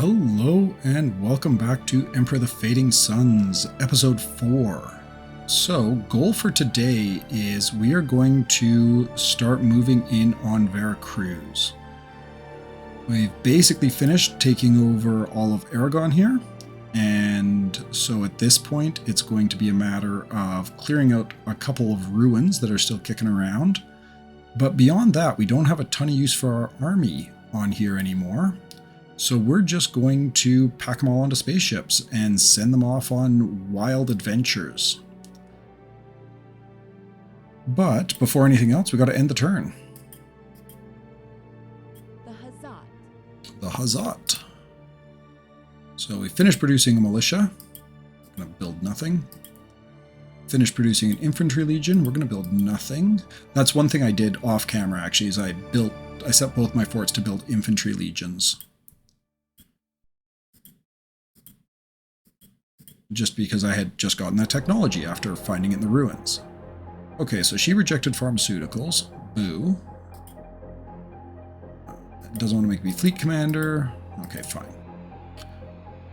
Hello and welcome back to Emperor the Fading Suns, episode 4. So, goal for today is we are going to start moving in on Veraracruz. We've basically finished taking over all of Aragon here, and so at this point it's going to be a matter of clearing out a couple of ruins that are still kicking around. But beyond that, we don't have a ton of use for our army on here anymore. So we're just going to pack them all onto spaceships and send them off on wild adventures. But before anything else, we got to end the turn. The Hazat. So we finished producing a militia. Gonna build nothing. Finished producing an infantry legion. We're gonna build nothing. That's one thing I did off camera actually, is I set both my forts to build infantry legions. Just because I had just gotten that technology after finding it in the ruins. Okay, so she rejected pharmaceuticals. Boo. Doesn't want to make me fleet commander. Okay, fine.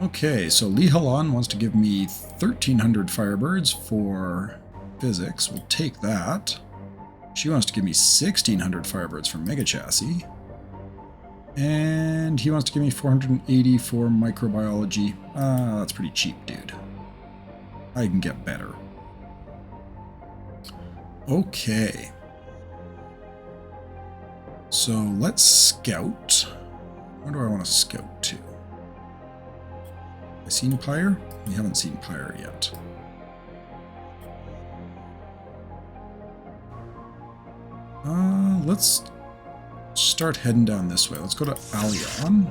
Okay, so Li Halan wants to give me 1,300 Firebirds for physics. We'll take that. She wants to give me 1,600 Firebirds for Mega Chassis. And he wants to give me 480 for microbiology. That's pretty cheap, dude. I can get better. Okay. So let's scout. Where do I want to scout to? Have I seen Pyre? We haven't seen Pyre yet. Let's start heading down this way. Let's go to Alyon.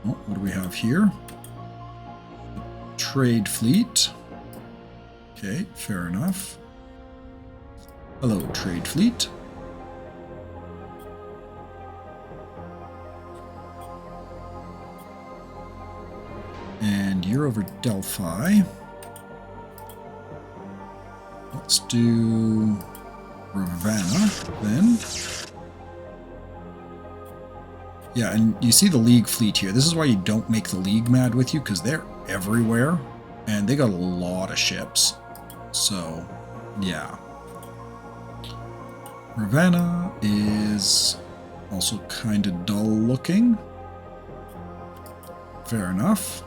Oh, what do we have here? Trade fleet. Okay, fair enough. Hello, trade fleet. And you're over Delphi. Let's do Ravenna then. Yeah, and you see the League fleet here. This is why you don't make the League mad with you, because they're everywhere, and they got a lot of ships. So, yeah. Ravenna is also kind of dull looking. Fair enough.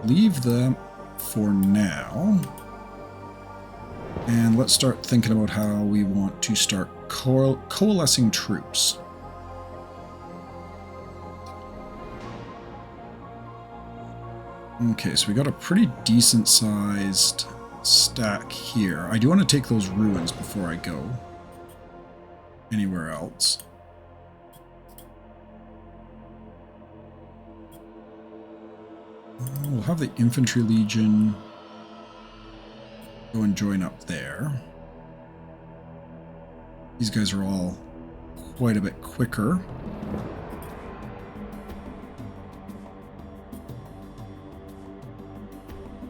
Leave them for now. And let's start thinking about how we want to start coalescing troops. Okay, so we got a pretty decent sized stack here. I do want to take those ruins before I go anywhere else. We'll have the infantry legion go and join up there. These guys are all quite a bit quicker.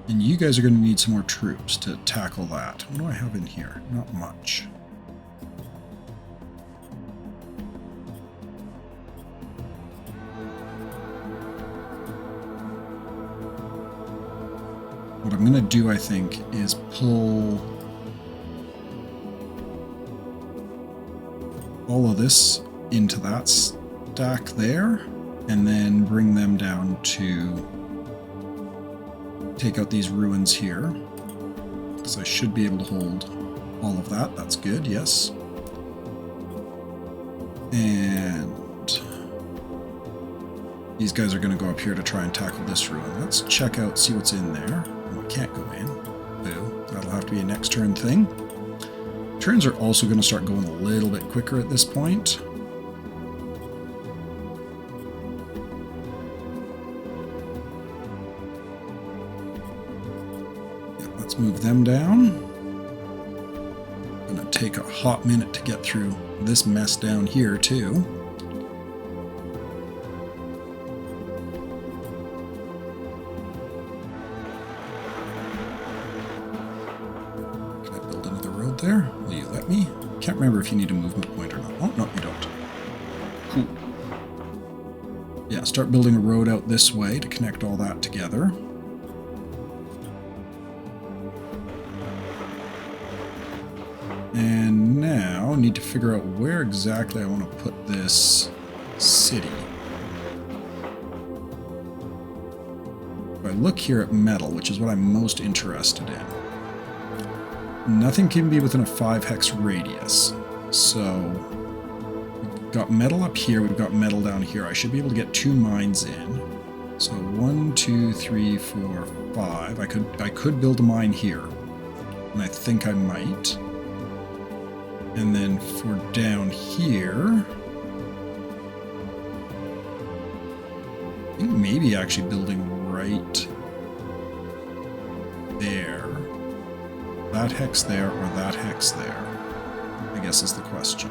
And you guys are going to need some more troops to tackle that. What do I have in here? Not much. What I'm going to do, I think, is pull all of this into that stack there, and then bring them down to take out these ruins here, because I should be able to hold all of that. That's good, yes. And these guys are going to go up here to try and tackle this ruin. Let's check out, see what's in there. Oh, I can't go in. Boo. That'll have to be a next turn thing. Turns are also going to start going a little bit quicker at this point. Move them down. Gonna take a hot minute to get through this mess down here too. Can I build another road there? you let me? Can't remember if you need a movement point or not. Oh, no, you don't. Cool. Yeah, start building a road out this way to connect all that together. And now I need to figure out where exactly I want to put this city. If I look here at metal, which is what I'm most interested in, nothing can be within a 5 hex radius. So we've got metal up here, we've got metal down here. I should be able to get 2 mines in. So 1, 2, 3, 4, 5. I could build a mine here, and I think I might. And then for down here, I think maybe actually building right there. That hex there or that hex there, I guess is the question.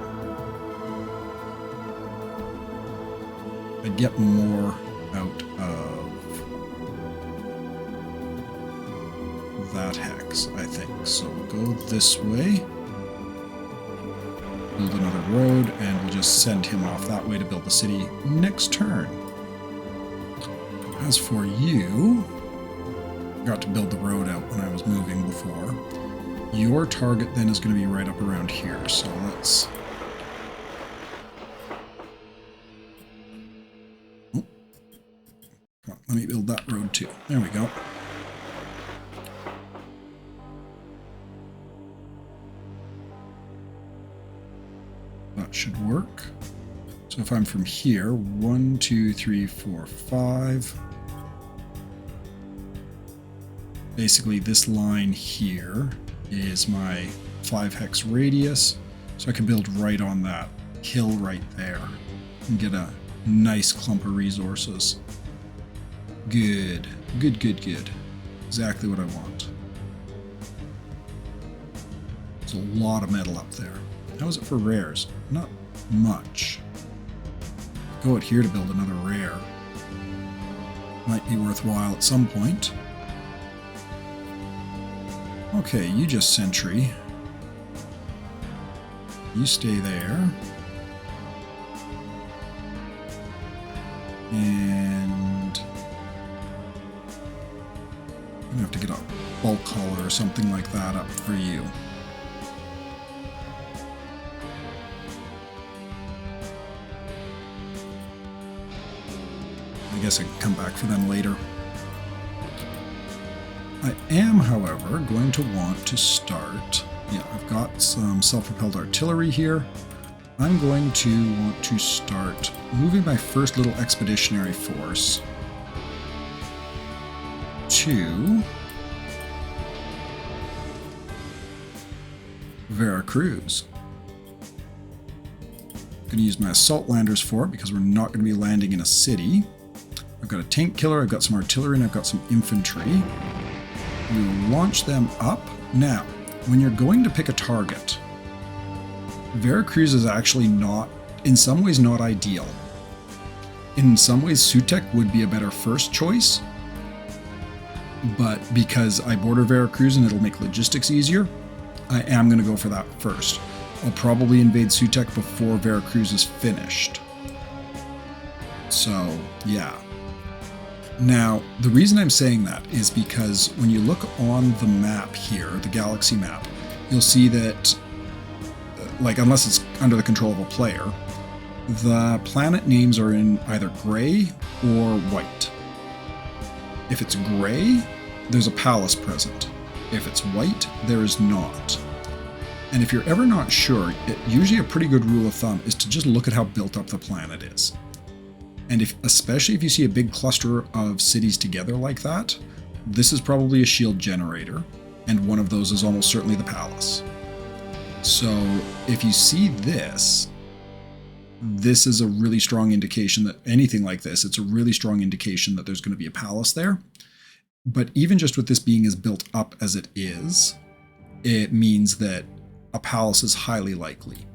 I'd get more out of that hex, I think. So we'll go this way. Build another road, and we'll just send him off that way to build the city next turn. As for you, I got to build the road out when I was moving before. Your target then is going to be right up around here, so let's... Oh. Come on, let me build that road too. There we go. That should work. So if I'm from here, 1, 2, 3, 4, 5. Basically, this line here is my 5 hex radius. So I can build right on that hill right there and get a nice clump of resources. Good. Good, good, good. Exactly what I want. There's a lot of metal up there. How is it for rares? Not much. Go out here to build another rare. Might be worthwhile at some point. Okay, you just sentry. You stay there. And I'm gonna have to get a bulk hauler or something like that up for you. I guess I can come back for them later. I am, however, going to want to start... Yeah, I've got some self-propelled artillery here. I'm going to want to start moving my first little expeditionary force to Veraracruz. I'm going to use my assault landers for it because we're not going to be landing in a city. I've got a tank killer, I've got some artillery, and I've got some infantry. We will launch them up. Now, when you're going to pick a target, Veracruz is actually not, in some ways, not ideal. In some ways, Sutek would be a better first choice, but because I border Veracruz and it'll make logistics easier, I am going to go for that first. I'll probably invade Sutek before Veracruz is finished. So, yeah. Now, the reason I'm saying that is because when you look on the map here, the galaxy map, you'll see that, like, unless it's under the control of a player, the planet names are in either gray or white. If it's gray, there's a palace present. If it's white, there is not. And if you're ever not sure, usually a pretty good rule of thumb is to just look at how built up the planet is. And especially if you see a big cluster of cities together like that, this is probably a shield generator, and one of those is almost certainly the palace. So if you see this, this is a really strong indication that anything like this, it's a really strong indication that there's going to be a palace there. But even just with this being as built up as it is, it means that a palace is highly likely.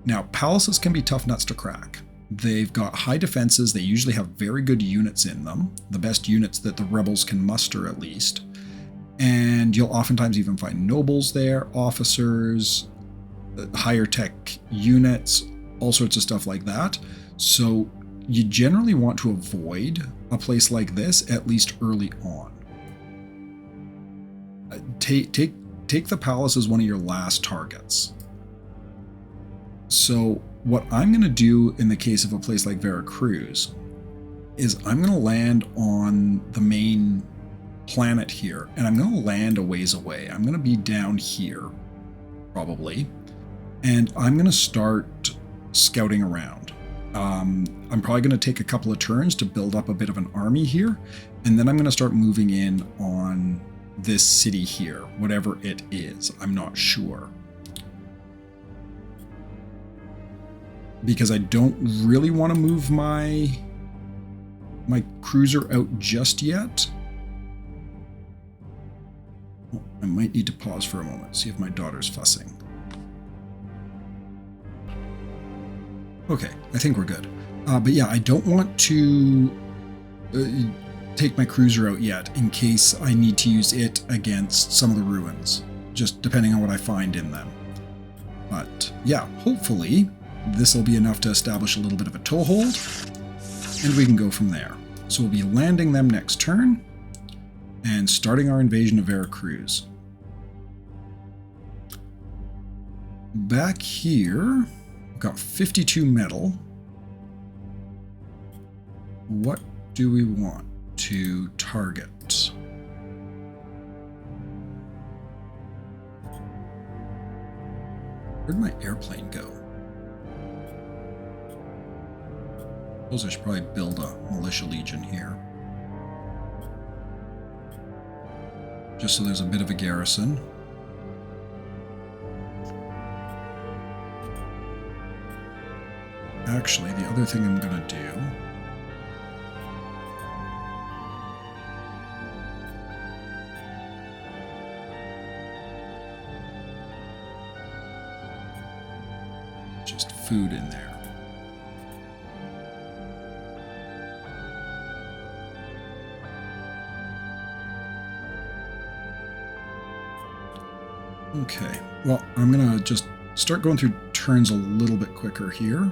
Now, palaces can be tough nuts to crack. They've got high defenses, they usually have very good units in them, the best units that the rebels can muster at least, And you'll oftentimes even find nobles there, officers, higher tech units, all sorts of stuff like that. So you generally want to avoid a place like this, at least early on. Take the palace as one of your last targets. So what I'm going to do in the case of a place like Veraracruz is I'm going to land on the main planet here, and I'm going to land a ways away. I'm going to be down here, probably, and I'm going to start scouting around. I'm probably going to take a couple of turns to build up a bit of an army here, and then I'm going to start moving in on this city here, whatever it is. I'm not sure. Because I don't really want to move my cruiser out just yet. Oh, I might need to pause for a moment, see if my daughter's fussing. Okay, I think we're good. But yeah, I don't want to take my cruiser out yet in case I need to use it against some of the ruins, just depending on what I find in them. But yeah, hopefully this will be enough to establish a little bit of a toehold, and we can go from there. So we'll be landing them next turn and starting our invasion of Veraracruz. Back here, we've got 52 metal. What do we want to target? Where'd my airplane go? I suppose I should probably build a militia legion here. Just so there's a bit of a garrison. Actually, the other thing I'm going to do just food in there. Okay, well, I'm going to just start going through turns a little bit quicker here.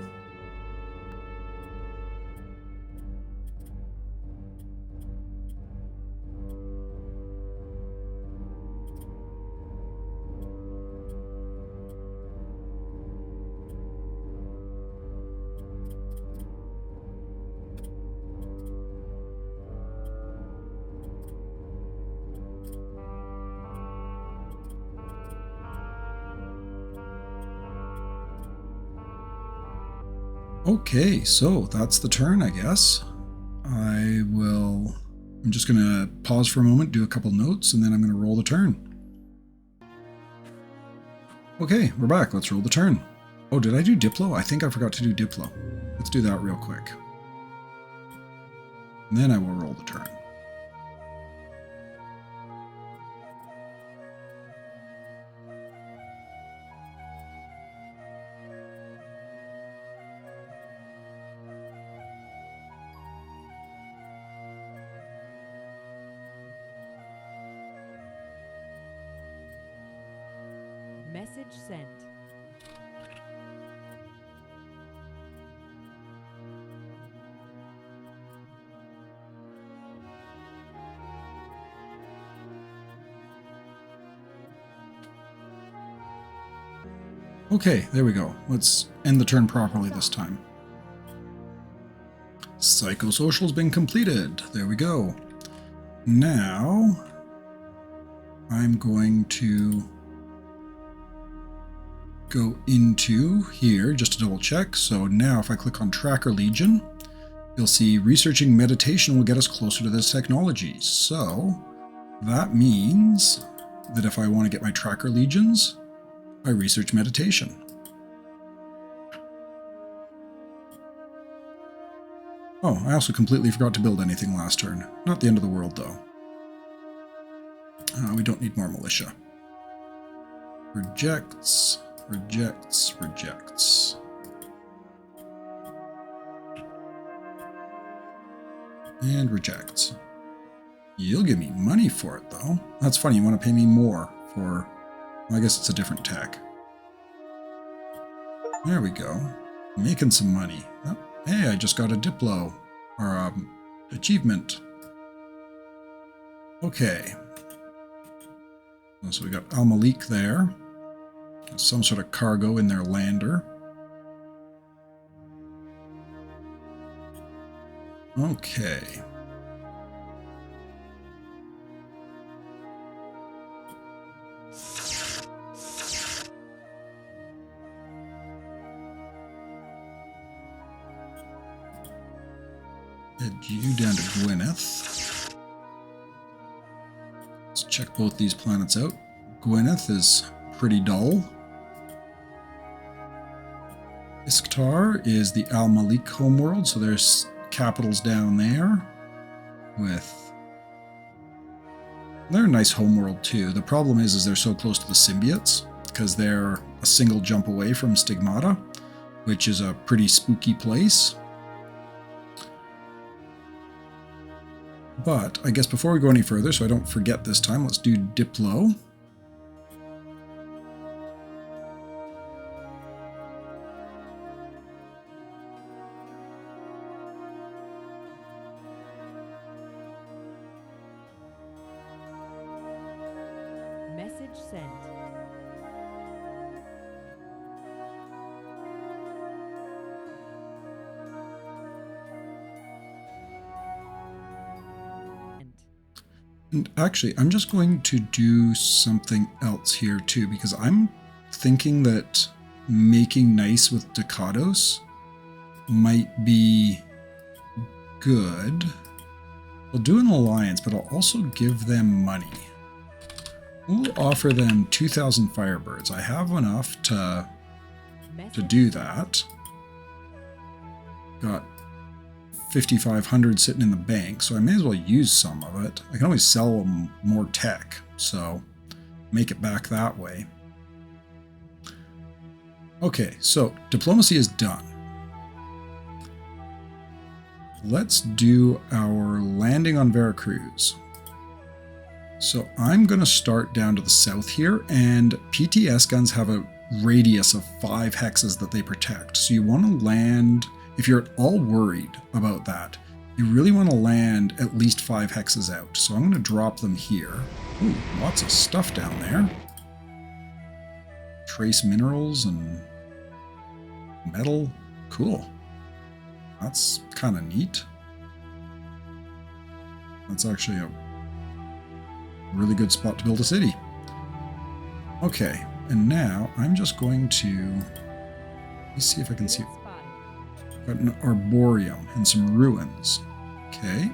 Okay, so that's the turn, I guess. I'm just going to pause for a moment, do a couple notes, and then I'm going to roll the turn. Okay, we're back. Let's roll the turn. Oh, did I do Diplo? I think I forgot to do Diplo. Let's do that real quick. And then I will roll the turn. Message sent. Okay, there we go. Let's end the turn properly this time. Psychosocial's been completed. There we go. Now, I'm going to go into here just to double check. So now if I click on Tracker Legion, you'll see researching meditation will get us closer to this technology. So that means that if I want to get my Tracker Legions, I research meditation. Oh, I also completely forgot to build anything last turn. Not the end of the world, though. We don't need more militia. Rejects, rejects, rejects. And rejects. You'll give me money for it, though. That's funny. You want to pay me more for... Well, I guess it's a different tech. There we go. Making some money. Oh, hey, I just got a Diplo. Or, achievement. Okay. So we got Al Malik there. Some sort of cargo in their lander. Okay. Head you down to Gwyneth. Let's check both these planets out. Gwyneth is pretty dull. Isktar is the Al Malik homeworld, so there's capitals down there with... They're a nice homeworld too. The problem is they're so close to the symbiotes because they're a single jump away from Stigmata, which is a pretty spooky place. But I guess before we go any further, so I don't forget this time, let's do Diplo. Message sent. And actually, I'm just going to do something else here too, because I'm thinking that making nice with Ducados might be good. I'll do an alliance, but I'll also give them money. We'll offer them 2,000 Firebirds. I have enough to do that. Got 5,500 sitting in the bank, so I may as well use some of it. I can always sell them more tech, so make it back that way. Okay, so diplomacy is done. Let's do our landing on Veraracruz. So I'm going to start down to the south here, and PTS guns have a radius of 5 hexes that they protect. So you want to land, if you're at all worried about that, you really want to land at least 5 hexes out. So I'm going to drop them here. Ooh, lots of stuff down there. Trace minerals and metal. Cool. That's kind of neat. That's actually a really good spot to build a city. Okay, and now I'm just going to... Let's see if I can see... Got an arboreum and some ruins. Okay.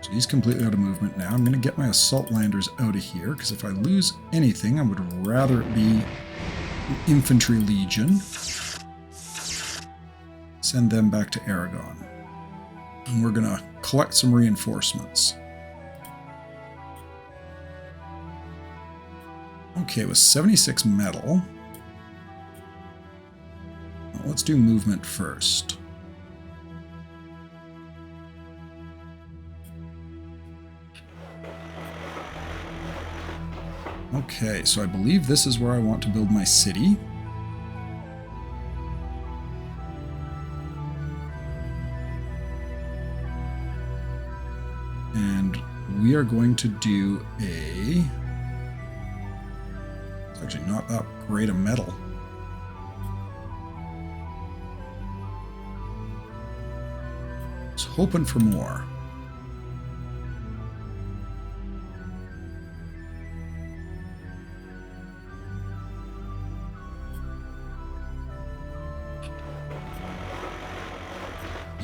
So he's completely out of movement now. I'm going to get my assault landers out of here, because if I lose anything, I would rather it be an infantry legion. Send them back to Aragon. And we're going to collect some reinforcements. Okay, with 76 metal, well, let's do movement first. Okay, so I believe this is where I want to build my city. And we are going to do a... Actually not that great a metal. I was hoping for more.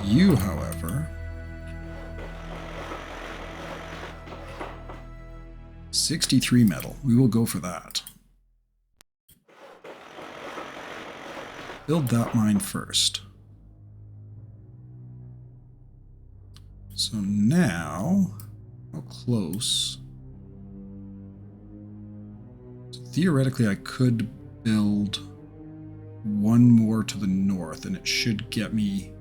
You, however, 63 metal. We will go for that. Build that mine first. So now, how close? So theoretically, I could build one more to the north, and it should get me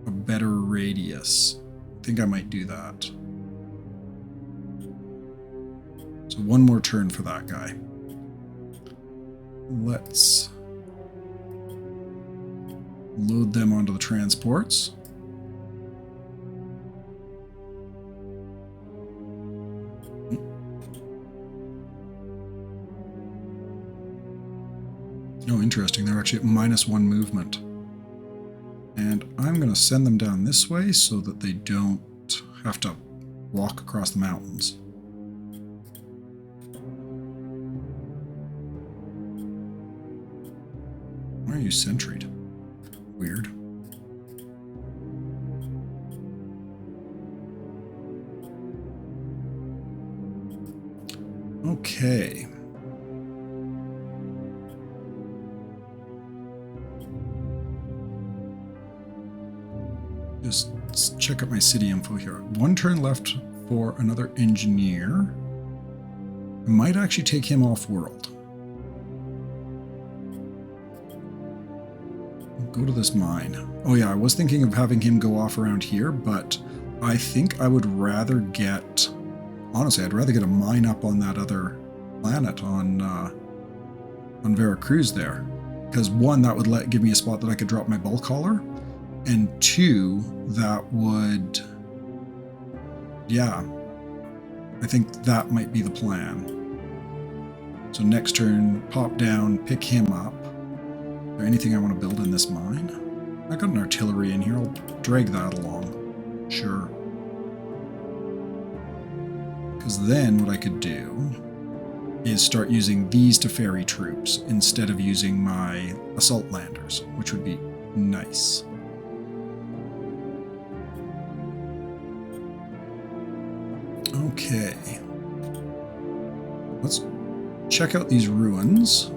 a better radius. think I might do that. So one more turn for that guy. Let's load them onto the transports. Oh, interesting. They're actually at -1 movement. And I'm going to send them down this way so that they don't have to walk across the mountains. Why are you sentried? Weird. Okay. Just check out my city info here. 1 turn left for another engineer. I might actually take him off world. Go to this mine. Oh yeah, I was thinking of having him go off around here, but I think I would rather get... Honestly, I'd rather get a mine up on that other planet on Veraracruz there. Because 1, that would give me a spot that I could drop my bulk hauler. And 2, that would... Yeah. I think that might be the plan. So next turn, pop down, pick him up. Is there anything I want to build in this mine? I got an artillery in here. I'll drag that along. Sure. Because then what I could do is start using these to ferry troops instead of using my assault landers, which would be nice. Okay. Let's check out these ruins.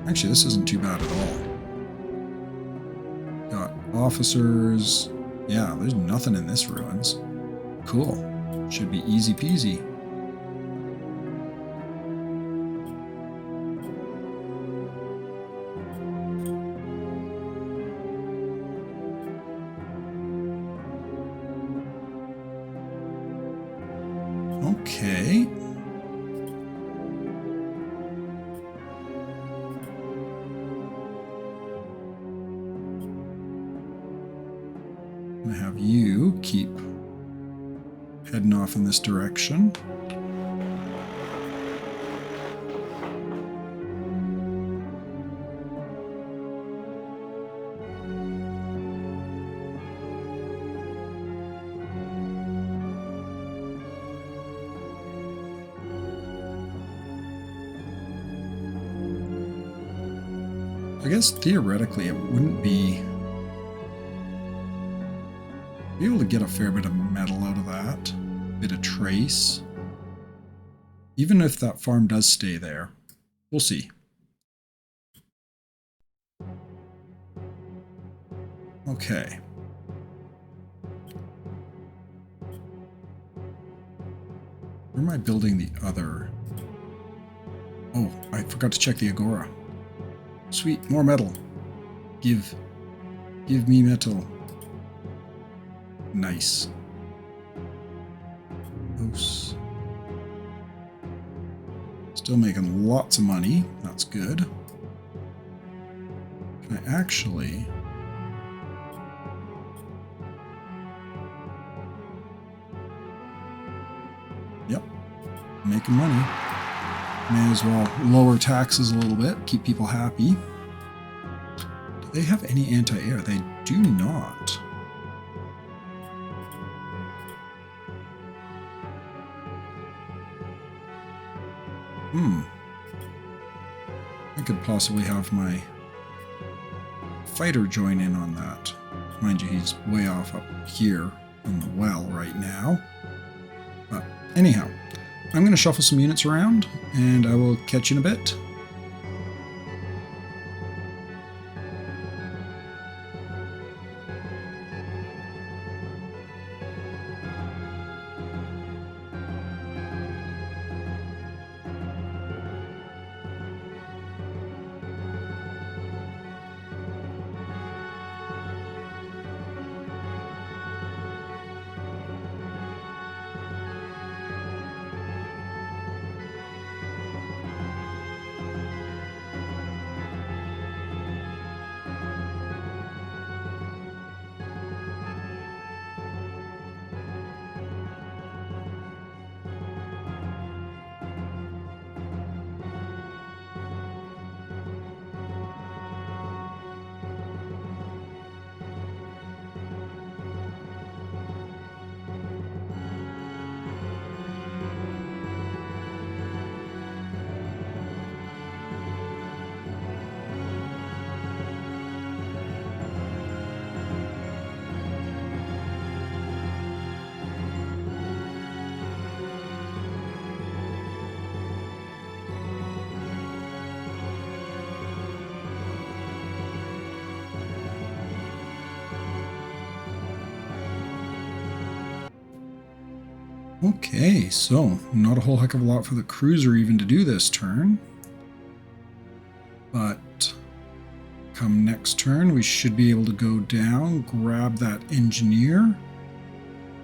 Actually, this isn't too bad at all. Got officers. Yeah, there's nothing in this ruins. Cool. Should be easy peasy. Okay. I'm gonna have you keep heading off in this direction. I guess theoretically it wouldn't be able to get a fair bit of metal out of that, bit of trace. Even if that farm does stay there, we'll see. Okay. Where am I building the other? Oh, I forgot to check the agora. Sweet, more metal. Give me metal. Nice. Oops. Still making lots of money. That's good. Can I actually... Yep. Making money. May as well lower taxes a little bit, keep people happy. Do they have any anti-air? They do not. I could possibly have my fighter join in on that. Mind you, he's way off up here in the well right now. But anyhow, I'm going to shuffle some units around, and I will catch you in a bit. Okay, so not a whole heck of a lot for the cruiser even to do this turn. But come next turn, we should be able to go down, grab that engineer,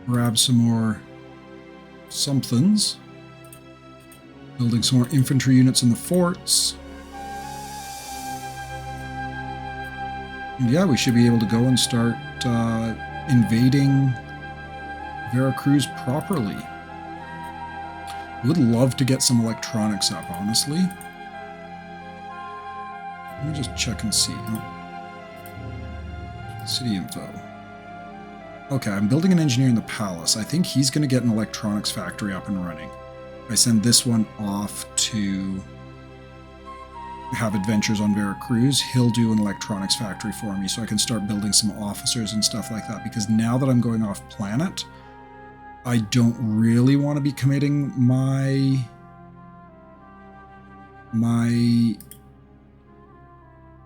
grab some more somethings, building some more infantry units in the forts. And yeah, we should be able to go and start invading Veraracruz properly. Would love to get some electronics up, honestly. Let me just check and see. Oh. City info. Okay, I'm building an engineer in the palace. I think he's going to get an electronics factory up and running. I send this one off to have adventures on Veracruz. He'll do an electronics factory for me so I can start building some officers and stuff like that, because now that I'm going off planet, I don't really want to be committing my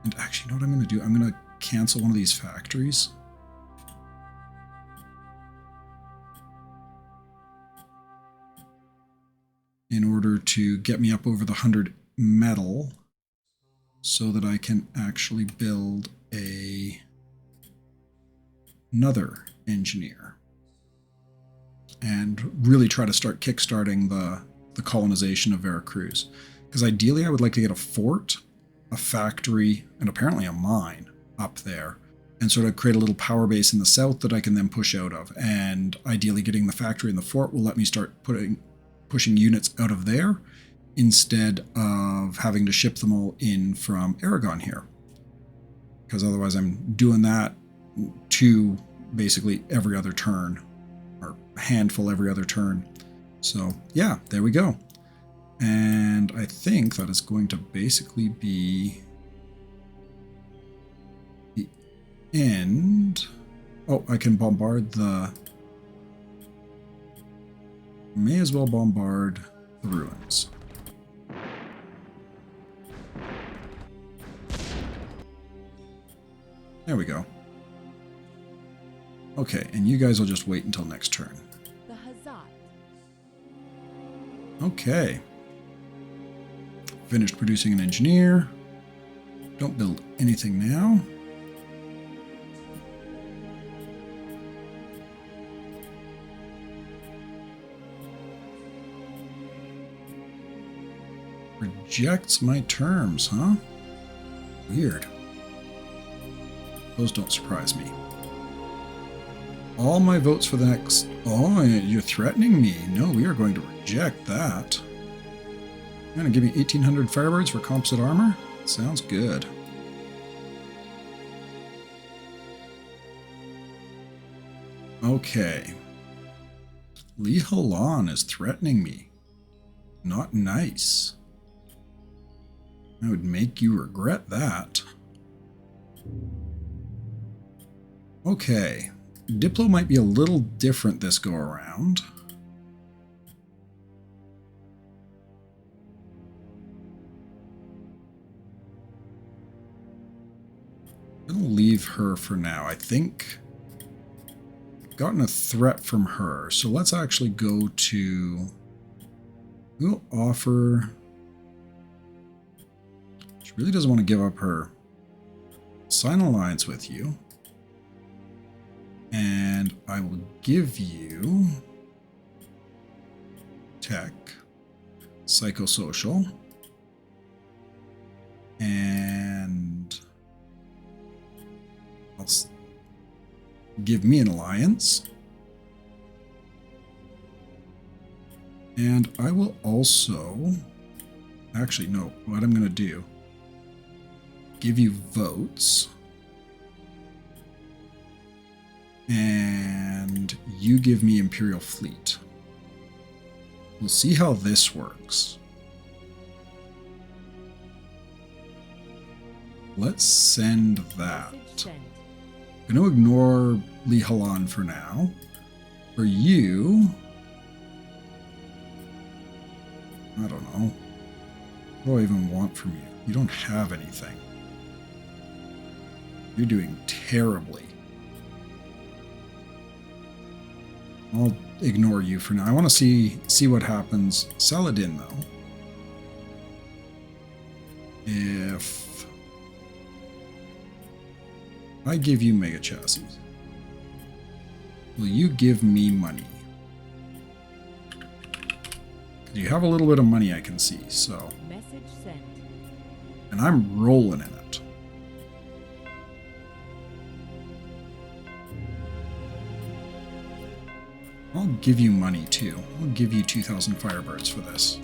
and actually, you know what I'm going to do? I'm going to cancel one of these factories. In order to get me up over the 100 metal so that I can actually build another engineer and really try to start kickstarting the colonization of Veracruz. Because ideally I would like to get a fort, a factory, and apparently a mine up there, and sort of create a little power base in the south that I can then push out of. And ideally getting the factory and the fort will let me start pushing units out of there instead of having to ship them all in from Aragon here. Because otherwise I'm doing that to basically every other turn, or a handful every other turn. So yeah, there we go. And I think that is going to basically be the end. Oh, I can bombard the... May as well bombard the ruins. There we go. Okay, and you guys will just wait until next turn. The Hazat. Okay. Finished producing an engineer. Don't build anything now. Rejects my terms, huh? Weird. Those don't surprise me. All my votes for the next... Oh, you're threatening me. No, we are going to reject that. You're going to give me 1,800 Firebirds for composite armor? Sounds good. Okay. Li Halan is threatening me. Not nice. I would make you regret that. Okay. Diplo might be a little different this go around. I'm going to leave her for now. I think I've gotten a threat from her. So let's actually go to... We'll offer... She really doesn't want to give up her sign alliance with you. And I will give you tech, psychosocial, and I'll give me an alliance. And I will also, actually no, what I'm going to do, give you votes. And you give me Imperial Fleet. We'll see how this works. Let's send that. I'm going to ignore Li Halan for now. For you... I don't know. What do I even want from you? You don't have anything. You're doing terribly. I'll ignore you for now. I want to see what happens. Sell it in, though. If I give you mega chassis, will you give me money? You have a little bit of money I can see, so. Message sent. And I'm rolling in it. I'll give you money too. I'll give you 2,000 Firebirds for this.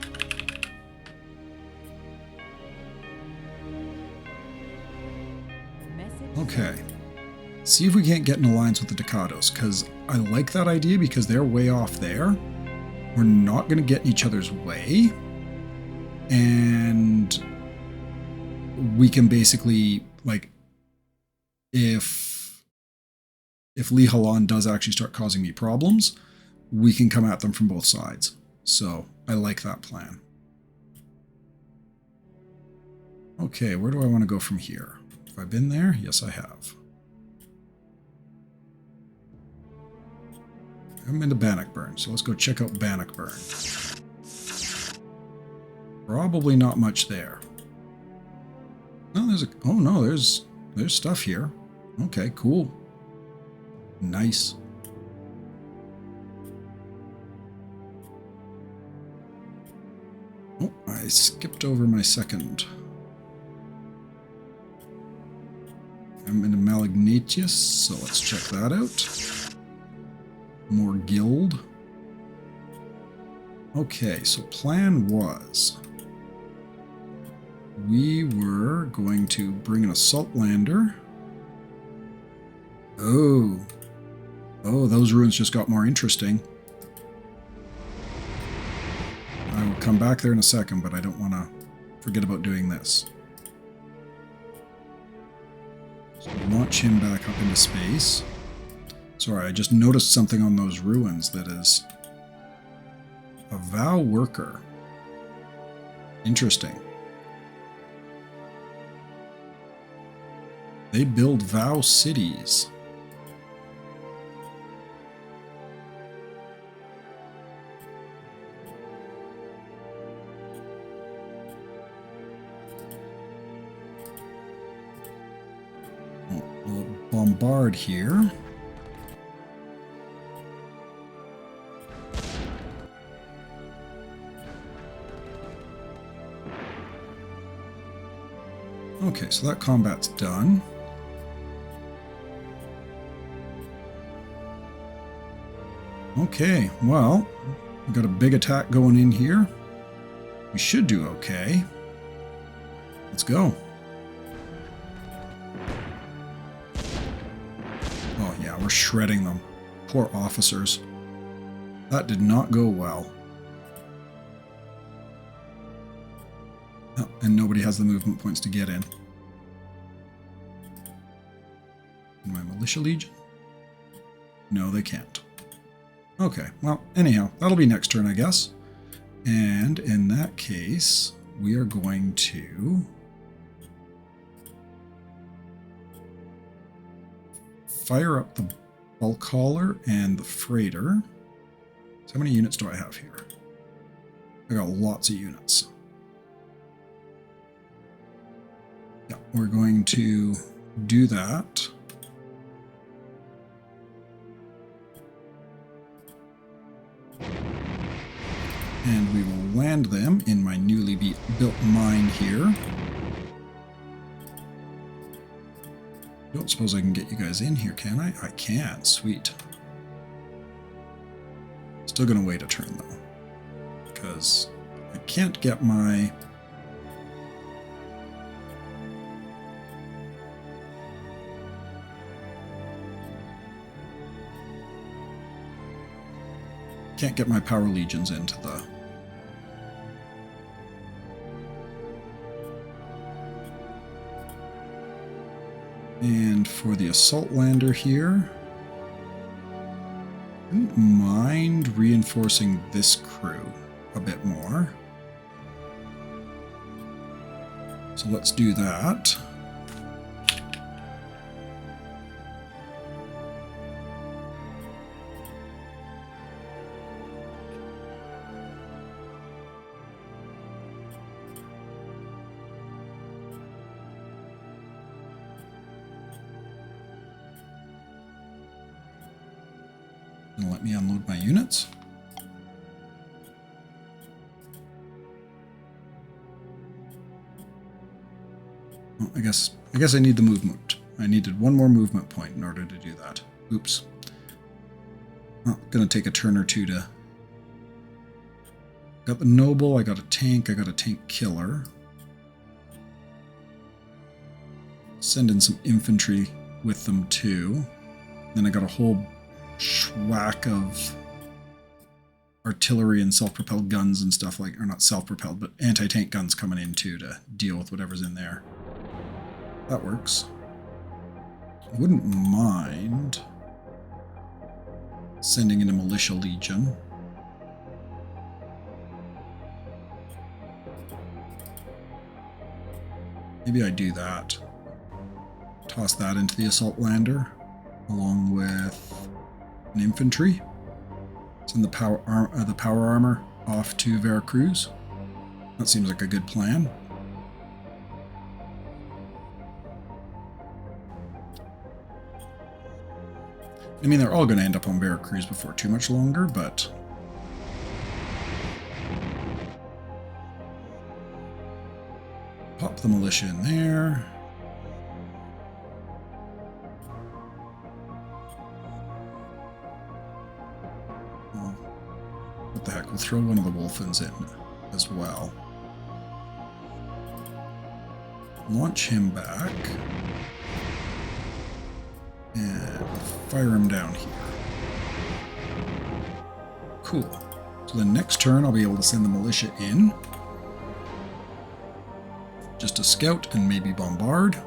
Message Okay. sent. See if we can't get an alliance with the Ducados, because I like that idea because they're way off there. We're not going to get in each other's way. And we can basically, like, if Li Halan does actually start causing me problems, we can come at them from both sides. So I like that plan. Okay, where do I want to go from here? Have I been there? Yes, I have. I'm into Bannockburn, so let's go check out Bannockburn. Probably not much there. No, there's stuff here. Okay, cool. Nice. Oh, I skipped over my second. I'm into Malignatius, so let's check that out. More guild. Okay, so plan was we were going to bring an assault lander. Oh, those ruins just got more interesting. I will come back there in a second, but I don't want to forget about doing this. So launch him back up into space. Sorry, I just noticed something on those ruins that is a vow worker. Interesting. They build vow cities. We'll bombard here. Okay, so that combat's done. Okay, well, we've got a big attack going in here. We should do okay. Let's go. Oh yeah, we're shredding them. Poor officers. That did not go well. Oh, and nobody has the movement points to get in. My Militia Legion? No, they can't. Okay, well, anyhow, that'll be next turn, I guess. And in that case, we are going to fire up the bulk hauler and the freighter. So how many units do I have here? I got lots of units. Yeah, we're going to do that. And we will land them in my newly built mine here. Don't suppose I can get you guys in here, can I? I can. Sweet. Still gonna wait a turn though, because I can't get my power legions into the and for the assault lander here, I wouldn't mind reinforcing this crew a bit more. So let's do that. let me unload my units. Well, I guess I need the movement. I needed one more movement point in order to do that. Oops. Well, gonna take a turn or two to... Got the noble, I got a tank killer. Send in some infantry with them too. Then I got a whole schwack of artillery and self-propelled guns and stuff like, or not self-propelled, but anti-tank guns coming in too to deal with whatever's in there. That works. I wouldn't mind sending in a militia legion. Maybe I do that. Toss that into the assault lander along with an infantry. Send the power armor off to Veraracruz. That seems like a good plan. I mean, they're all going to end up on Veraracruz before too much longer, but... Pop the militia in there. Well, what the heck, we'll throw one of the Wolfens in as well. Launch him back. And fire him down here. Cool. So the next turn I'll be able to send the militia in. Just to scout and maybe bombard.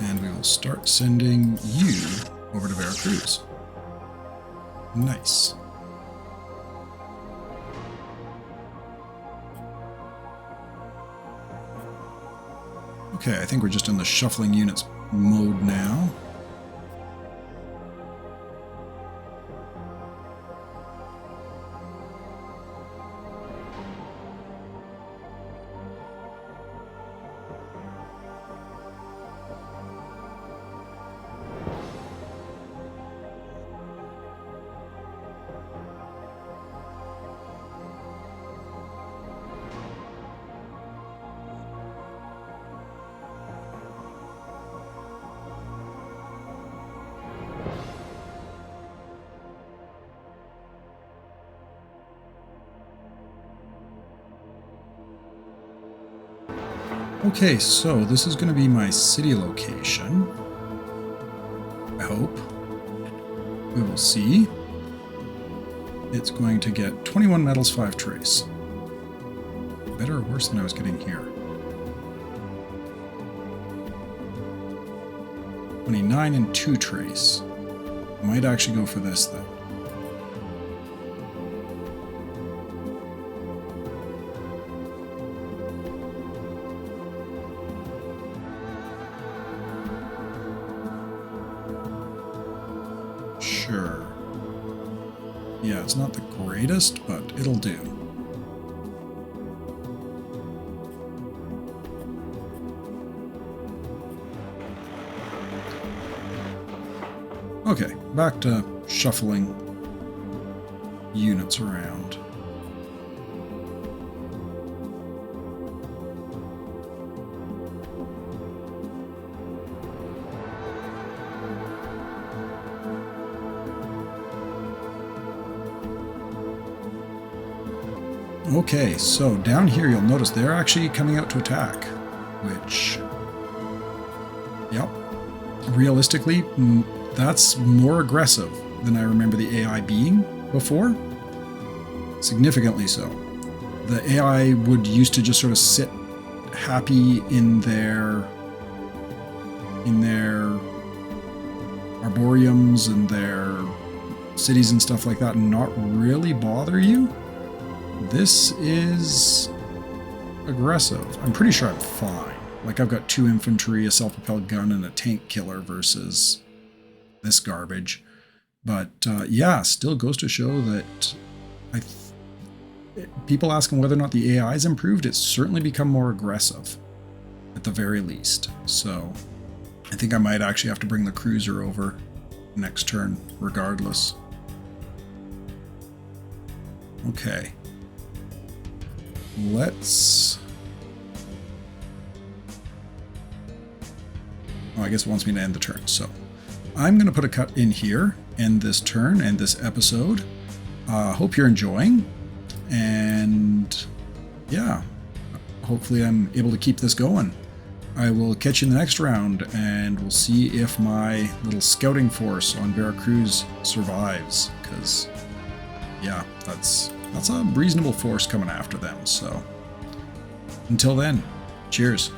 And we will start sending you over to Veracruz. Nice. Okay, I think we're just in the shuffling units mode now. Okay, so this is going to be my city location. I hope. We will see. It's going to get 21 metals, 5 trace. Better or worse than I was getting here? 29 and 2 trace. I might actually go for this then. Sure. Yeah, it's not the greatest, but it'll do. Okay, back to shuffling units around. Okay, so down here you'll notice they're actually coming out to attack, which, yep, realistically, that's more aggressive than I remember the AI being before. Significantly so. The AI would used to just sort of sit happy in their arboreums and their cities and stuff like that and not really bother you. This is aggressive. I'm pretty sure I'm fine. Like, I've got 2 infantry, a self-propelled gun, and a tank killer versus this garbage. But yeah, still goes to show that people asking whether or not the AI is improved, it's certainly become more aggressive at the very least. So I think I might actually have to bring the cruiser over next turn, regardless. Okay. Let's... Oh, I guess it wants me to end the turn, so... I'm going to put a cut in here, end this turn, end this episode. Hope you're enjoying, and yeah, hopefully I'm able to keep this going. I will catch you in the next round, and we'll see if my little scouting force on Veraracruz survives, because yeah, that's a reasonable force coming after them. So until then, cheers.